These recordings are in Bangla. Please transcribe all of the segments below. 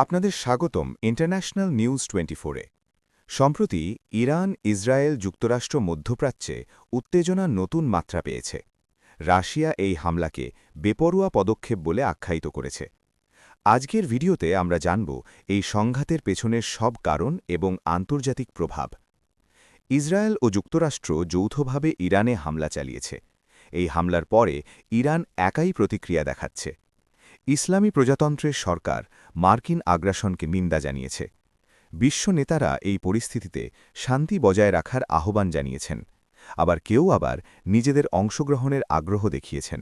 আপনাদের স্বাগতম ইন্টারন্যাশনাল নিউজ 24-এ। সম্প্রতি ইরান, ইসরায়েল, যুক্তরাষ্ট্র মধ্যপ্রাচ্যে উত্তেজনা নতুন মাত্রা পেয়েছে। রাশিয়া এই হামলাকে বেপরোয়া পদক্ষেপ বলে আখ্যায়িত করেছে। আজকের ভিডিওতে আমরা জানব এই সংঘাতের পেছনের সব কারণ এবং আন্তর্জাতিক প্রভাব। ইসরায়েল ও যুক্তরাষ্ট্র যৌথভাবে ইরানে হামলা চালিয়েছে। এই হামলার পরে ইরান একাই প্রতিক্রিয়া দেখাচ্ছে। ইসলামী প্রজাতন্ত্রের সরকার মার্কিন আগ্রাসনকে নিন্দা জানিয়েছে। বিশ্ব নেতারা এই পরিস্থিতিতে শান্তি বজায় রাখার আহ্বান জানিয়েছেন, আবার কেউ নিজেদের অংশগ্রহণের আগ্রহ দেখিয়েছেন।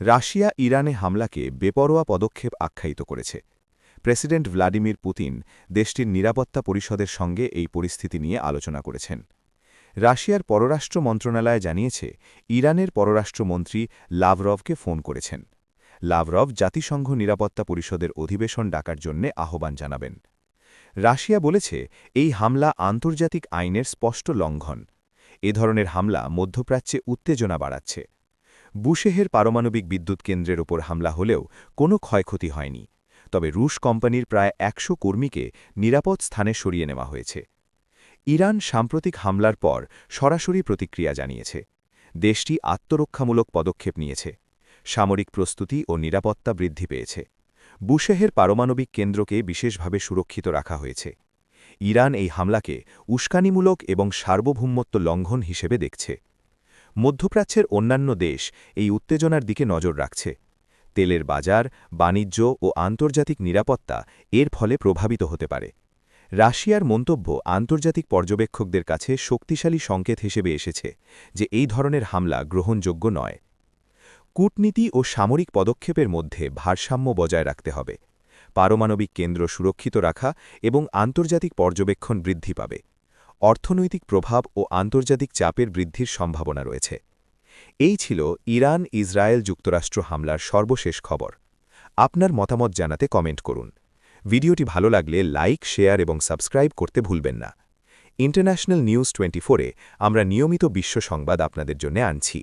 রাশিয়া ইরানে হামলাকে বেপরোয়া পদক্ষেপ আখ্যায়িত করেছে। প্রেসিডেন্ট ভ্লাদিমির পুতিন দেশটির নিরাপত্তা পরিষদের সঙ্গে এই পরিস্থিতি নিয়ে আলোচনা করেছেন। রাশিয়ার পররাষ্ট্র মন্ত্রণালয় জানিয়েছে, ইরানের পররাষ্ট্রমন্ত্রী লাভরভকে ফোন করেছেন। লাভরভ জাতিসংঘ নিরাপত্তা পরিষদের অধিবেশন ডাকার জন্য আহ্বান জানাবেন। রাশিয়া বলেছে, এই হামলা আন্তর্জাতিক আইনের স্পষ্ট লঙ্ঘন। এ ধরনের হামলা মধ্যপ্রাচ্যে উত্তেজনা বাড়াচ্ছে। বুশেহের পারমাণবিক বিদ্যুৎ কেন্দ্রের ওপর হামলা হলেও কোনো ক্ষয়ক্ষতি হয়নি, তবে রুশ কোম্পানির প্রায় ১০০ কর্মীকে নিরাপদ স্থানে সরিয়ে নেওয়া হয়েছে। ইরান সাম্প্রতিক হামলার পর সরাসরি প্রতিক্রিয়া জানিয়েছে। দেশটি আত্মরক্ষামূলক পদক্ষেপ নিয়েছে। সামরিক প্রস্তুতি ও নিরাপত্তা বৃদ্ধি পেয়েছে। বুশেহের পারমাণবিক কেন্দ্রকে বিশেষভাবে সুরক্ষিত রাখা হয়েছে। ইরান এই হামলাকে উস্কানিমূলক এবং সার্বভৌমত্ব লঙ্ঘন হিসেবে দেখছে। মধ্যপ্রাচ্যের অন্যান্য দেশ এই উত্তেজনার দিকে নজর রাখছে। তেলের বাজার, বাণিজ্য ও আন্তর্জাতিক নিরাপত্তা এর ফলে প্রভাবিত হতে পারে। রাশিয়ার মন্তব্য আন্তর্জাতিক পর্যবেক্ষকদের কাছে শক্তিশালী সংকেত হিসেবে এসেছে যে এই ধরনের হামলা গ্রহণযোগ্য নয়। কূটনীতি ও সামরিক পদক্ষেপের মধ্যে ভারসাম্য বজায় রাখতে হবে। পারমাণবিক কেন্দ্র সুরক্ষিত রাখা এবং আন্তর্জাতিক পর্যবেক্ষণ বৃদ্ধি পাবে। অর্থনৈতিক প্রভাব ও আন্তর্জাতিক চাপের বৃদ্ধির সম্ভাবনা রয়েছে। এই ছিল ইরান, ইসরায়েল, যুক্তরাষ্ট্র হামলার সর্বশেষ খবর। আপনার মতামত জানাতে কমেন্ট করুন। ভিডিওটি ভালো লাগলে লাইক, শেয়ার এবং সাবস্ক্রাইব করতে ভুলবেন না। ইন্টারন্যাশনাল নিউজ 24-এ আমরা নিয়মিত বিশ্ব সংবাদ আপনাদের জন্য আনছি।